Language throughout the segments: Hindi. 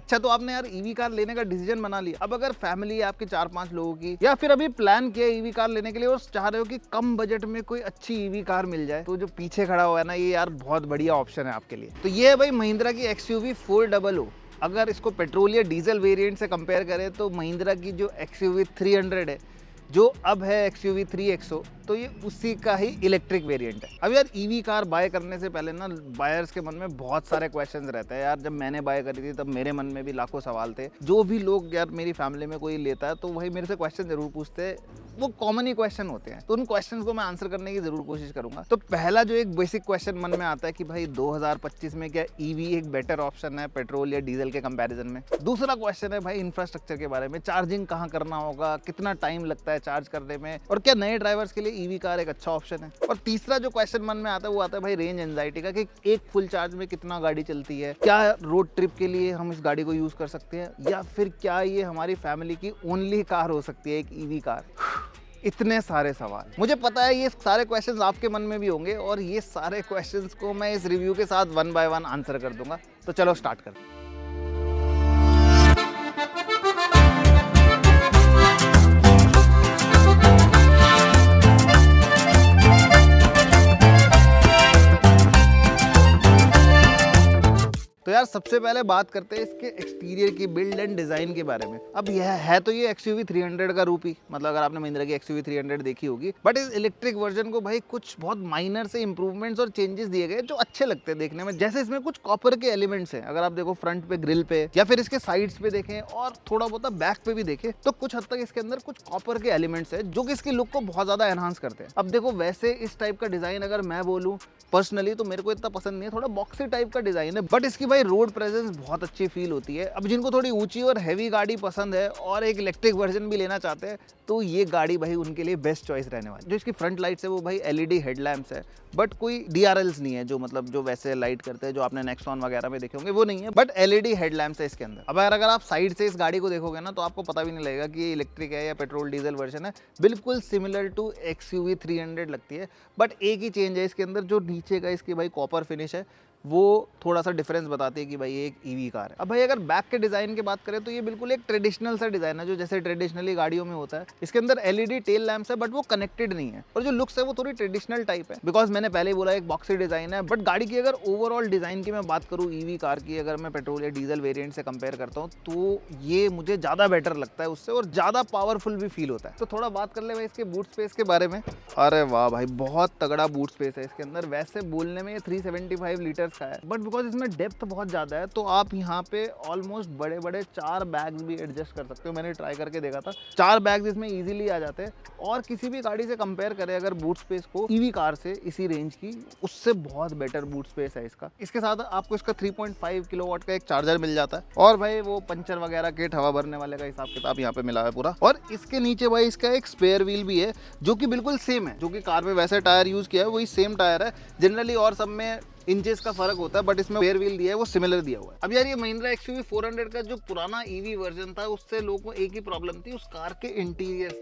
अच्छा तो आपने यार ईवी कार लेने का डिसीजन बना लिया। अब अगर फैमिली है आपके 4-5 लोगों की, या फिर अभी प्लान किया ईवी कार लेने के लिए और चाह रहे हो कि कम बजट में कोई अच्छी ईवी कार मिल जाए, तो जो पीछे खड़ा हुआ है ना, ये यार बहुत बढ़िया ऑप्शन है आपके लिए। तो ये है भाई महिंद्रा की XUV 400। अगर इसको पेट्रोल या डीजल वेरिएंट से कंपेयर करें तो महिंद्रा की जो XUV 300 है, जो अब है XUV 3XO, तो ये उसी का ही इलेक्ट्रिक वेरिएंट है। अब यार ईवी कार बाय करने से पहले ना बायर्स के मन में बहुत सारे क्वेश्चंस रहते हैं यार। जब मैंने बाय करी थी तब मेरे मन में भी लाखों सवाल थे। जो भी लोग यार मेरी फैमिली में कोई लेता है तो वही मेरे से क्वेश्चन जरूर पूछते हैं, वो कॉमन ही क्वेश्चन होते हैं, तो उन क्वेश्चंस को मैं आंसर करने की जरूर कोशिश करूंगा। तो पहला जो एक बेसिक क्वेश्चन मन में आता है कि भाई 2025 में क्या ईवी एक बेटर ऑप्शन है पेट्रोल या डीजल के कंपैरिजन में। दूसरा क्वेश्चन है भाई इंफ्रास्ट्रक्चर के बारे में, चार्जिंग कहाँ करना होगा, कितना टाइम लगता है चार्ज करने में, और क्या नए ड्राइवर्स के लिए ईवी कार एक अच्छा ऑप्शन है। और तीसरा जो क्वेश्चन मन में आता है वो आता है भाई रेंज एंजाइटी का, कि एक फुल चार्ज में कितना गाड़ी चलती है, क्या रोड ट्रिप के लिए हम इस गाड़ी को यूज कर सकते हैं, या फिर क्या ये हमारी फैमिली की ओनली कार हो सकती है एक ईवी कार। इतने सारे सवाल, मुझे पता है ये सारे क्वेश्चंस आपके मन में भी होंगे, और ये सारे क्वेश्चंस को मैं इस रिव्यू के साथ 1 बाय 1 आंसर कर दूंगा। तो चलो स्टार्ट करते हैं। तो यार सबसे पहले बात करते हैं इसके एक्सटीरियर की, बिल्ड एंड डिजाइन के बारे में। अब यह है तो ये XUV 300 का रूप ही, मतलब अगर आपने महिंद्रा की XUV 300 देखी होगी, बट इस इलेक्ट्रिक वर्जन को भाई कुछ बहुत माइनर से इंप्रूवमेंट्स और चेंजेस दिए गए जो अच्छे लगते हैं देखने में। जैसे इसमें कुछ कॉपर के एलिमेंट्स हैं, अगर आप देखो फ्रंट पे ग्रिल पे या फिर इसके साइड्स पे देखें और थोड़ा बहुत बैक पे भी देखें, तो कुछ हद तक इसके अंदर कुछ कॉपर के एलिमेंट्स है जो कि इसकी लुक को बहुत ज्यादा एनहांस करते हैं। अब देखो वैसे इस टाइप का डिजाइन अगर मैं बोलूं पर्सनली तो मेरे को इतना पसंद नहीं है, थोड़ा बॉक्सी टाइप का डिजाइन है, बट इसकी भाई रोड प्रेजेंस बहुत अच्छी फील होती है। अब जिनको थोड़ी ऊंची और हैवी गाड़ी पसंद है और एक इलेक्ट्रिक वर्जन भी लेना चाहते हैं, तो ये गाड़ी भाई उनके लिए बेस्ट चॉइस रहने वाली। जो इसकी फ्रंट लाइट्स है वो भाई LED हेडलैम्प्स है, बट कोई DRLs नहीं है, जो मतलब जो वैसे लाइट करते हैं जो आपने नेक्सॉन वगैरह में देखे होंगे वो नहीं है, बट LED हेडलैम्प्स है इसके अंदर। अब अगर आप साइड से इस गाड़ी को देखोगे ना तो आपको पता भी नहीं लगेगा कि ये इलेक्ट्रिक है या पेट्रोल डीजल वर्जन है, बिल्कुल सिमिलर टू XUV 300 लगती है। बट एक ही चेंज है इसके अंदर, जो नीचे का इसकी भाई कॉपर फिनिश है वो थोड़ा सा डिफरेंस बताती है कि भाई ये एक ईवी कार है। अब भाई अगर बैक के डिजाइन की बात करें तो ये बिल्कुल एक ट्रेडिशनल सा डिजाइन है, जो जैसे ट्रेडिशनली गाड़ियों में होता है। इसके अंदर LED टेल लैंप्स है, बट वो कनेक्टेड नहीं है, और जो लुक्स है वो थोड़ी ट्रेडिशनल टाइप है, बिकॉज मैंने पहले ही बोला एक बॉक्सी डिजाइन है। बट गाड़ी की अगर ओवरऑल डिजाइन की मैं बात करूँ ईवी कार की, अगर मैं पेट्रोल या डीजल वेरिएंट से कंपेयर करता हूँ, तो ये मुझे ज्यादा बेटर लगता है उससे, और ज्यादा पावरफुल भी फील होता है। तो थोड़ा बात कर ले भाई इसके बूट स्पेस के बारे में। अरे वाह भाई, बहुत तगड़ा बूट स्पेस है इसके अंदर। वैसे बोलने में ये 375 लीटर्स का है, बट बिकॉज इसमें डेप्थ बहुत ज्यादा है तो आप यहाँ पे ऑलमोस्ट बड़े बड़े 4 बैग्स भी एडजस्ट कर सकते हो। मैंने ट्राई करके देखा था, 4 बैग्स इसमें इजीली आ जाते हैं। और किसी भी गाड़ी से कंपेयर करें अगर बूट स्पेस को ईवी कार से इसी रेंज की, उससे बहुत बेटर बूट स्पेस है इसका। इसके साथ आपको इसका 3.5 किलोवाट का एक चार्जर मिल जाता है, और भाई वो पंचर वगैरह किट, हवा भरने वाले का हिसाब किताब यहाँ पे मिला है पूरा। और इसके नीचे भाई इसका एक स्पेयर व्हील भी है, जो कि बिल्कुल सेम है, जो कि कार में वैसे टायर यूज किया है वही सेम टायर है। जनरली और सब में इंचेस का फर्क होता है, बट इसमें स्पेयर व्हील दिया है वो सिमिलर दिया हुआ है। अब यार ये महिंद्रा XUV 400 का जो पुराना ईवी वर्जन था, उससे लोगों को एक ही प्रॉब्लम थी, उस कार के इंटीरियर।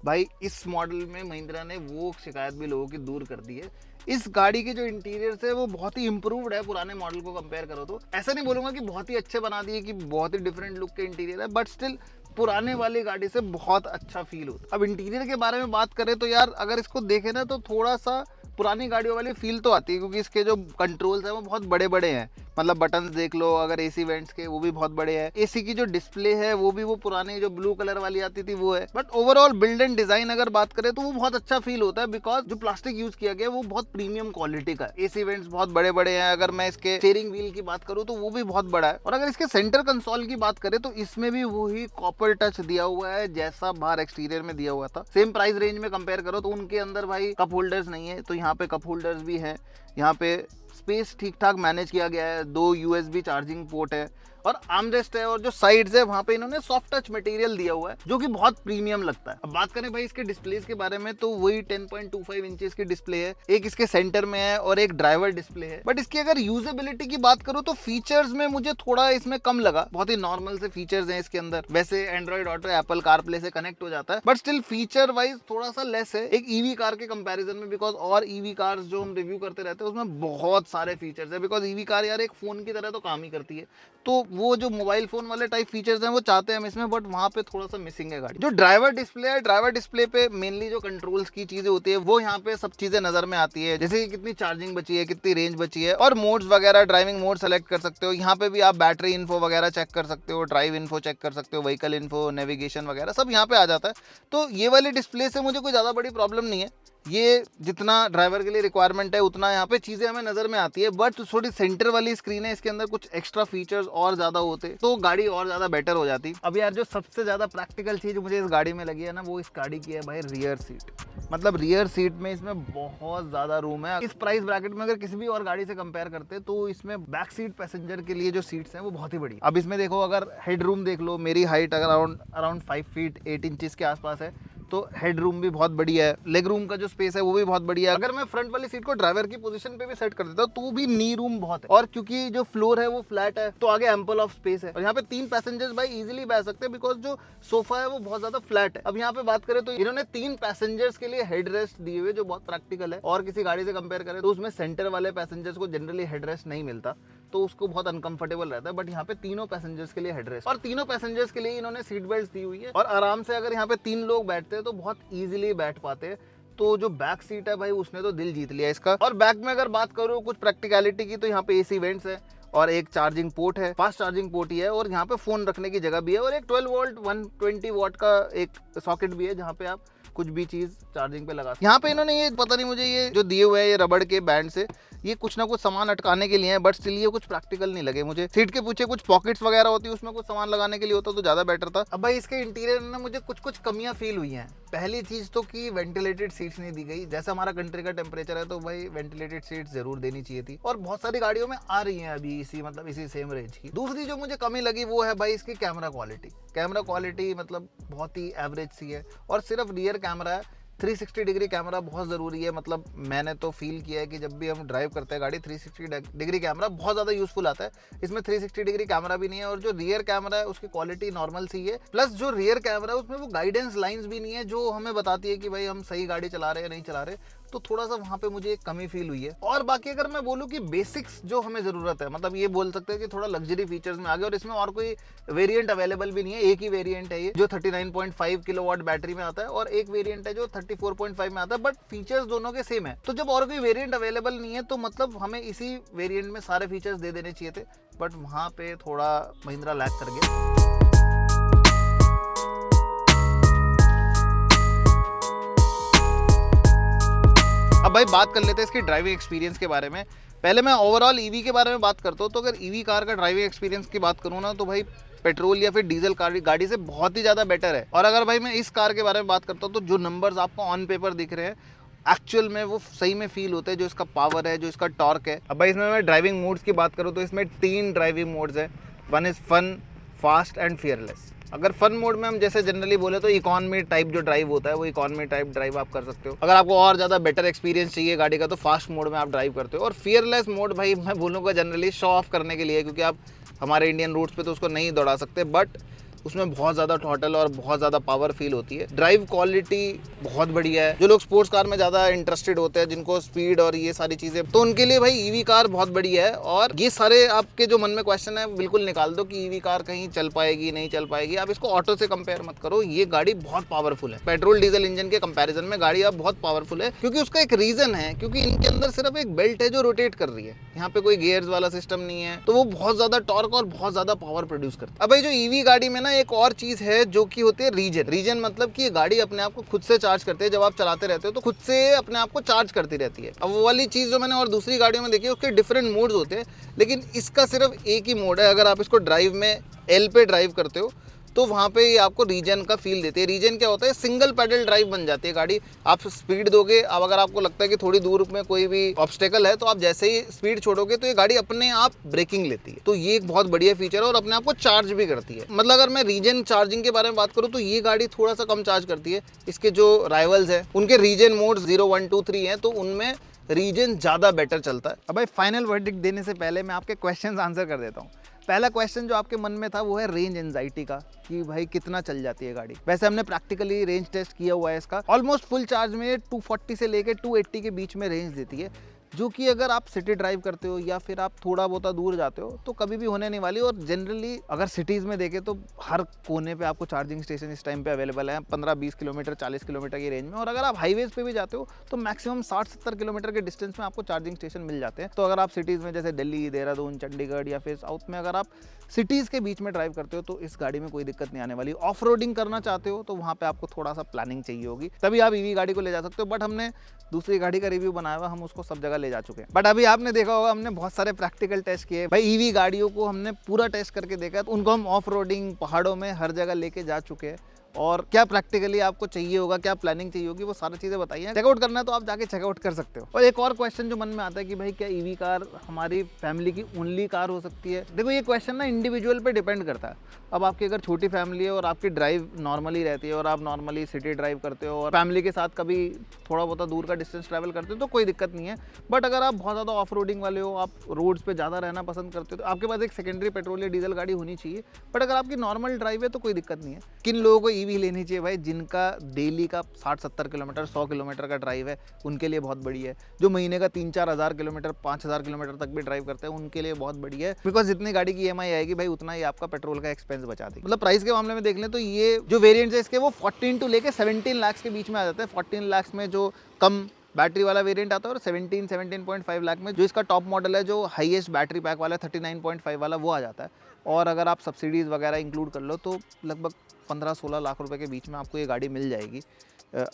भाई इस मॉडल में महिंद्रा ने वो शिकायत भी लोगों की दूर कर दी है। इस गाड़ी के जो इंटीरियर है वो बहुत ही इंप्रूव्ड है पुराने मॉडल को कंपेयर करो तो। ऐसा नहीं बोलूंगा कि बहुत ही अच्छे बना दिए, कि बहुत ही डिफरेंट लुक के इंटीरियर है, बट स्टिल पुराने वाली गाड़ी से बहुत अच्छा फील होता है। अब इंटीरियर के बारे में बात करें तो यार अगर इसको देखें ना तो थोड़ा सा पुरानी गाड़ियों वाली फील तो आती है, क्योंकि इसके जो कंट्रोल्स हैं वो बहुत बड़े बड़े हैं। मतलब बटन्स देख लो, अगर AC वेंट्स के वो भी बहुत बड़े हैं। AC की जो डिस्प्ले है वो भी वो पुरानी जो ब्लू कलर वाली आती थी वो है। But overall build and design अगर बात करें तो वो बहुत अच्छा फील होता है, बिकॉज जो प्लास्टिक यूज किया गया है वो बहुत प्रीमियम क्वालिटी का है। AC वेंट्स बहुत बड़े बड़े हैं। अगर मैं इसके स्टीयरिंग व्हील की बात करूँ तो वो भी बहुत बड़ा है। और अगर इसके सेंटर कंसोल की बात करें तो इसमें भी वही कॉपर टच दिया हुआ है जैसा बाहर एक्सटीरियर में दिया हुआ था। सेम प्राइस रेंज में कंपेयर करो तो उनके अंदर भाई कप होल्डर्स नहीं है, तो यहाँ पे कप होल्डर्स भी है। यहाँ पे स्पेस ठीक ठाक मैनेज किया गया है। 2 USB चार्जिंग पोर्ट है, और आर्मरेस्ट है और जो साइड्स है वहां पे इन्होंने सॉफ्ट टच मटेरियल दिया हुआ है जो कि बहुत प्रीमियम लगता है। अब बात करें भाई इसके डिस्प्लेस के बारे में तो वही 10.25 इंचेस की डिस्प्ले है, एक इसके सेंटर में है और एक ड्राइवर डिस्प्ले है। बट इसकी अगर यूजेबिलिटी की बात करूं तो फीचर्स में मुझे थोड़ा इसमें कम लगा, बहुत ही नॉर्मल से फीचर्स हैं इसके अंदर। वैसे एंड्रॉइड ऑटो एप्पल कारप्ले से कनेक्ट हो जाता है बट स्टिल फीचर वाइज थोड़ा सा लेस है एक ईवी कार के कंपैरिजन में, बिकॉज और ईवी कार्स जो हम रिव्यू करते रहते हैं उसमें बहुत सारे फीचर्स है, बिकॉज ईवी कार यार एक फोन की तरह तो काम ही करती है, तो वो जो मोबाइल फोन वाले टाइप फीचर्स हैं वो चाहते हैं हम इसमें, बट वहां पे थोड़ा सा मिसिंग है गाड़ी। जो ड्राइवर डिस्प्ले है, ड्राइवर डिस्प्ले पे मेनली जो कंट्रोल्स की चीजें होती है वो यहाँ पे सब चीजें नजर में आती है, जैसे कि कितनी चार्जिंग बची है, कितनी रेंज बची है और मोड्स वगैरह, ड्राइविंग मोड सेलेक्ट कर सकते हो। यहाँ पे भी आप बैटरी इन्फो वगैरह चेक कर सकते हो, ड्राइव इन्फो चेक कर सकते हो, व्हीकल इन्फो, नेविगेशन वगैरह सब यहाँ पे आ जाता है। तो ये वाली डिस्प्ले से मुझे कोई ज्यादा बड़ी प्रॉब्लम नहीं है, ये जितना ड्राइवर के लिए रिक्वायरमेंट है उतना यहाँ पे चीजें हमें नजर में आती है। बट थोड़ी सेंटर वाली स्क्रीन है, इसके अंदर कुछ एक्स्ट्रा फीचर्स और ज्यादा होते तो गाड़ी और ज्यादा बेटर हो जाती। अब यार जो सबसे ज्यादा प्रैक्टिकल चीज मुझे इस गाड़ी में लगी है ना, वो इस गाड़ी की है भाई रियर सीट। मतलब रियर सीट में इसमें बहुत ज्यादा रूम है। इस प्राइस ब्रैकेट में अगर किसी भी और गाड़ी से कंपेयर करते हैं तो इसमें बैक सीट पैसेंजर के लिए जो सीट्स हैं वो बहुत ही बड़ी। अब इसमें देखो, अगर हेड रूम देख लो, मेरी हाइट अराउंड 5 फीट 8 इंचेस के आसपास है, तो हेड रूम भी बहुत बढ़िया है, लेग रूम का जो स्पेस है वो भी बहुत बढ़िया है। अगर मैं फ्रंट वाली सीट को ड्राइवर की पोजीशन पे भी सेट कर देता हूँ तो भी नी रूम बहुत है, और क्योंकि जो फ्लोर है वो फ्लैट है तो आगे एम्पल ऑफ स्पेस है, और यहाँ पे 3 पैसेंजर्स भाई इजीली बैठ सकते हैं, बिकॉज जो सोफा है वो बहुत ज्यादा फ्लैट है। अब यहाँ पे बात करें तो इन्होंने 3 पैसेंजर्स के लिए हेड रेस्ट दिए हुए जो बहुत प्रैक्टिकल है, और किसी गाड़ी से कंपेयर करें तो उसमें सेंटर वाले पैसेंजर्स को जनरली हेड रेस्ट नहीं मिलता, तो उसको बहुत अनकंफर्टेबल रहता है। बट यहाँ पे तीनों पैसेंजर्स के लिए हेड रेस्ट, और तीनों पैसेंजर्स के लिए इन्होंने सीट बेल्ट दी हुई है, और आराम से अगर यहाँ पे 3 लोग बैठते हैं तो बहुत इजीली बैठ पाते हैं। तो जो बैक सीट है भाई उसने तो दिल जीत लिया इसका। और बैक में अगर बात करूँ कुछ प्रैक्टिकलिटी की तो यहाँ पे एसी वेंट्स है और एक चार्जिंग पोर्ट है, फास्ट चार्जिंग पोर्ट ही है, और यहाँ पे फोन रखने की जगह भी है, और एक 12 वोल्ट 120 वॉट का एक सॉकेट भी है जहाँ पे आप कुछ भी चीज चार्जिंग पे लगा। यहाँ पे इन्होंने ये पता नहीं मुझे ये जो दिए हुए हैं ये रबड़ के बैंड से ये कुछ ना कुछ सामान अटकाने के लिए है, बट स्टिल ये कुछ प्रैक्टिकल नहीं लगे मुझे। सीट के पीछे कुछ पॉकेट्स वगैरह होती है, उसमें कुछ सामान लगाने के लिए होता तो ज्यादा बेटर था। अब भाई इसके इंटीरियर में मुझे कुछ कमियां फील हुई हैं। पहली चीज तो कि वेंटिलेटेड सीट्स नहीं दी गई, जैसा हमारा कंट्री का टेम्परेचर है तो भाई वेंटिलेटेड सीट्स जरूर देनी चाहिए थी, और बहुत सारी गाड़ियों में आ रही है अभी इसी सेम रेंज की। दूसरी जो मुझे कमी लगी वो है भाई इसकी कैमरा क्वालिटी मतलब बहुत ही एवरेज सी है, और सिर्फ रियर कैमरा है। 360 डिग्री कैमरा बहुत ज़रूरी है, मतलब मैंने तो फील किया है कि जब भी हम ड्राइव करते हैं गाड़ी 360 डिग्री कैमरा बहुत ज़्यादा यूजफुल आता है। इसमें 360 डिग्री कैमरा भी नहीं है, और जो रियर कैमरा है उसकी क्वालिटी नॉर्मल सी है, प्लस जो रियर कैमरा है उसमें वो गाइडेंस लाइंस भी नहीं है जो हमें बताती है कि भाई हम सही गाड़ी चला रहे हैं नहीं चला रहे, तो थोड़ा सा वहाँ पे मुझे एक कमी फील हुई है। और बाकी अगर मैं बोलूँ कि बेसिक्स जो हमें ज़रूरत है, मतलब ये बोल सकते हैं कि थोड़ा लग्जरी फीचर्स में आ गए, और इसमें और कोई वेरिएंट अवेलेबल भी नहीं है। एक ही वेरिएंट है ये जो 39.5 किलोवाट बैटरी में आता है, और एक वेरिएंट है जो 34.5 में आता है, बट फीचर्स दोनों के सेम है। तो जब और कोई वेरिएंट अवेलेबल नहीं है तो मतलब हमें इसी वेरिएंट में सारे फीचर्स दे देने चाहिए थे, बट वहाँ पे थोड़ा महिंद्रा लैग कर गया। अब भाई बात कर लेते हैं इसकी ड्राइविंग एक्सपीरियंस के बारे में। पहले मैं ओवरऑल ईवी के बारे में बात करता हूँ, तो अगर ईवी कार का ड्राइविंग एक्सपीरियंस की बात करूँ ना तो भाई पेट्रोल या फिर डीजल कार गाड़ी से बहुत ही ज़्यादा बेटर है। और अगर भाई मैं इस कार के बारे में बात करता हूँ तो जो नंबर्स आपको ऑन पेपर दिख रहे हैं एक्चुअल में वो सही में फील होते हैं, जो इसका पावर है, जो इसका टॉर्क है। अब भाई इसमें मैं ड्राइविंग मोड्स की बात करूँ तो इसमें 3 ड्राइविंग मोड्स हैं। One is fun, fast and fearless. अगर फन मोड में हम जैसे जनरली बोले तो इकॉनमी टाइप जो ड्राइव होता है वो इकॉनमी टाइप ड्राइव आप कर सकते हो। अगर आपको और ज़्यादा बेटर एक्सपीरियंस चाहिए गाड़ी का तो फास्ट मोड में आप ड्राइव करते हो। और फियरलेस मोड भाई मैं बोलूँगा जनरली शो ऑफ करने के लिए, क्योंकि आप हमारे इंडियन रूट्स पे तो उसको नहीं दौड़ा सकते, बट उसमें बहुत ज़्यादा टोटल और बहुत ज़्यादा पावर फील होती है। ड्राइव क्वालिटी बहुत बढ़िया है। जो लोग स्पोर्ट्स कार में ज़्यादा इंटरेस्टेड होते हैं, जिनको स्पीड और ये सारी चीज़ें, तो उनके लिए भाई ईवी कार बहुत बढ़िया है। और ये सारे आपके जो मन में क्वेश्चन है बिल्कुल निकाल दो कि ईवी कार कहीं चल पाएगी नहीं चल पाएगी। आप इसको ऑटो से कंपेयर मत करो, ये गाड़ी बहुत पावरफुल है। पेट्रोल डीजल इंजन के कंपेरिजन में गाड़ी अब बहुत पावरफुल है, क्योंकि उसका एक रीज़न है, क्योंकि इनके अंदर सिर्फ एक बेल्ट है जो रोटेट कर रही है। यहाँ पे कोई गियर्स वाला सिस्टम नहीं है, तो वो बहुत ज़्यादा टॉर्क और बहुत ज़्यादा पावर प्रोड्यूस करती है। अब भाई जो ईवी गाड़ी में ना एक और चीज़ है जो कि होती है रीजन मतलब कि ये गाड़ी अपने आप को खुद से चार्ज करती है। जब आप चलाते रहते हो तो खुद से अपने आप को चार्ज करती रहती है। अब वो वाली चीज़ जो मैंने और दूसरी गाड़ियों में देखी है उसके डिफरेंट मोड्स होते हैं, लेकिन इसका सिर्फ एक ही मोड है। अगर आप इसको ड्राइव में एल पे ड्राइव करते हो तो वहाँ पे ये आपको रीजन का फील देती है। रीजन क्या होता है, सिंगल पेडल ड्राइव बन जाती है गाड़ी। आप स्पीड दोगे, अब अगर आपको लगता है कि थोड़ी दूर में कोई भी ऑब्स्टेकल है तो आप जैसे ही स्पीड छोड़ोगे तो ये गाड़ी अपने आप ब्रेकिंग लेती है। तो ये एक बहुत बढ़िया फीचर है और अपने आप को चार्ज भी करती है। मतलब अगर मैं रीजन चार्जिंग के बारे में बात करूँ तो ये गाड़ी थोड़ा सा कम चार्ज करती है। इसके जो राइवल्स है उनके रीजन मोड 0, 1, 2, 3 है, तो उनमें रीजन ज़्यादा बेटर चलता है। अब भाई फाइनल वर्डिक्ट देने से पहले मैं आपके क्वेश्चंस आंसर कर देता हूँ। पहला क्वेश्चन जो आपके मन में था वो है रेंज एंजाइटी का, कि भाई कितना चल जाती है गाड़ी। वैसे हमने प्रैक्टिकली रेंज टेस्ट किया हुआ है इसका। ऑलमोस्ट फुल चार्ज में 240 से लेके 280 के बीच में रेंज देती है, जो कि अगर आप सिटी ड्राइव करते हो या फिर आप थोड़ा बहुत दूर जाते हो तो कभी भी होने नहीं वाली। और जनरली अगर सिटीज़ में देखें तो हर कोने पे आपको चार्जिंग स्टेशन इस टाइम पे अवेलेबल है 15-20 किलोमीटर 40 किलोमीटर की रेंज में। और अगर आप हाईवेज पे भी जाते हो तो मैक्सिमम 60-70 किलोमीटर के डिस्टेंस में आपको चार्जिंग स्टेशन मिल जाते हैं। तो अगर आप सिटीज़ में जैसे दिल्ली, देहरादून, चंडीगढ़ या फिर साउथ में अगर आप सिटीज़ के बीच में ड्राइव करते हो तो इस गाड़ी में कोई दिक्कत नहीं आने वाली। ऑफ रोडिंग करना चाहते हो तो वहाँ पे आपको थोड़ा सा प्लानिंग चाहिए होगी, तभी आप ईवी गाड़ी को ले जा सकते हो। बट हमने दूसरी गाड़ी का रिव्यू बनाया हुआ, हम उसको सब जगह ले जा चुके हैं। बट अभी आपने देखा होगा हमने बहुत सारे प्रैक्टिकल टेस्ट किए भाई। ईवी गाड़ियों को हमने पूरा टेस्ट करके देखा, तो उनको हम ऑफ रोडिंग पहाड़ों में हर जगह लेके जा चुके हैं। और क्या प्रैक्टिकली आपको चाहिए होगा, क्या प्लानिंग चाहिए होगी, वो सारी चीज़ें बताइए। चेकआउट करना है तो आप जाके चेकआउट कर सकते हो। और एक और क्वेश्चन जो मन में आता है कि भाई क्या ईवी कार हमारी फैमिली की ओनली कार हो सकती है। देखो ये क्वेश्चन ना इंडिविजुअल पे डिपेंड करता है। अब आपकी अगर छोटी फैमिली है और आपकी ड्राइव नॉर्मली रहती है और आप नॉर्मली सिटी ड्राइव करते हो और फैमिली के साथ कभी थोड़ा बहुत दूर का डिस्टेंस ट्रैवल करते हो तो कोई दिक्कत नहीं है। बट अगर आप बहुत ज़्यादा ऑफ रोडिंग वाले हो, आप रोड्स पे ज़्यादा रहना पसंद करते हो, तो आपके पास एक सेकेंडरी पेट्रोल या डीजल गाड़ी होनी चाहिए। बट अगर आपकी नॉर्मल ड्राइव है तो कोई दिक्कत नहीं है। किन लोगों को ईवी लेनी चाहिए भाई, जिनका डेली का 60-70 किलोमीटर 100 किलोमीटर का ड्राइव है उनके लिए बहुत बढ़िया है। जो महीने का 3-4 हज़ार किलोमीटर 5,000 किलोमीटर तक भी ड्राइव करते हैं उनके लिए बहुत बढ़िया है। बिकॉज जितनी गाड़ी की EMI आएगी भाई उतना ही आपका पेट्रोल का एक्सपेंस बचा देगी। मतलब प्राइस के मामले में देख लें तो ये जो वेरिएंट्स है इसके वो 14 टू लेके 17 लाख के बीच में आ जाते हैं। 14 लाख में जो कम बैटरी वाला वेरिएंट आता है और 17.5 लाख में जो इसका टॉप मॉडल है, जो हाईएस्ट बैटरी पैक वाला 39.5 वाला, वो आ जाता है। और अगर आप सब्सिडीज़ वगैरह इंक्लूड कर लो तो लगभग 15-16 लाख रुपए के बीच में आपको ये गाड़ी मिल जाएगी।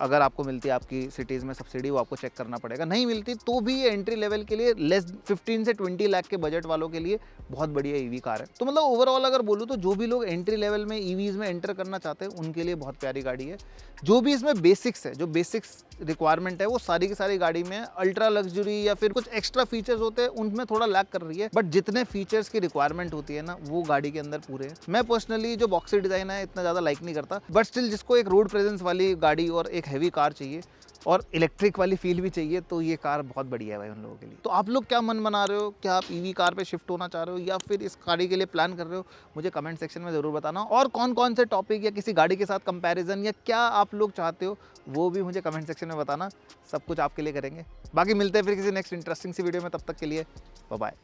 अगर आपको मिलती है आपकी सिटीज़ में सब्सिडी, वो आपको चेक करना पड़ेगा। नहीं मिलती तो भी ये एंट्री लेवल के लिए लेस 15 से 20 लाख के बजट वालों के लिए बहुत बढ़िया ईवी कार है। तो मतलब ओवरऑल अगर बोलूँ तो जो भी लोग एंट्री लेवल में ईवीज़ में एंटर करना चाहते हैं उनके लिए बहुत प्यारी गाड़ी है। जो भी इसमें बेसिक्स है, जो बेसिक्स रिक्वायरमेंट है वो सारी की सारी गाड़ी में। अल्ट्रा लग्जरी या फिर कुछ एक्स्ट्रा फीचर्स होते हैं उनमें थोड़ा लैक कर रही है, बट जितने फीचर्स की रिक्वायरमेंट होती है ना वो गाड़ी के अंदर पूरे हैं। मैं पर्सनली जो बॉक्सी डिजाइन है इतना ज़्यादा लाइक नहीं करता, बट स्टिल जिसको एक रोड प्रेजेंस वाली गाड़ी और एक हैवी कार चाहिए और इलेक्ट्रिक वाली फील भी चाहिए तो ये कार बहुत बढ़िया है भाई उन लोगों के लिए। तो आप लोग क्या मन बना रहे हो, क्या आप ईवी कार पे शिफ्ट होना चाह रहे हो या फिर इस गाड़ी के लिए प्लान कर रहे हो, मुझे कमेंट सेक्शन में ज़रूर बताना। और कौन कौन से टॉपिक या किसी गाड़ी के साथ कंपैरिजन या क्या आप लोग चाहते हो वो भी मुझे कमेंट सेक्शन में बताना। सब कुछ आपके लिए करेंगे। बाकी मिलते हैं फिर किसी नेक्स्ट इंटरेस्टिंग सी वीडियो में, तब तक के लिए बाय बाय।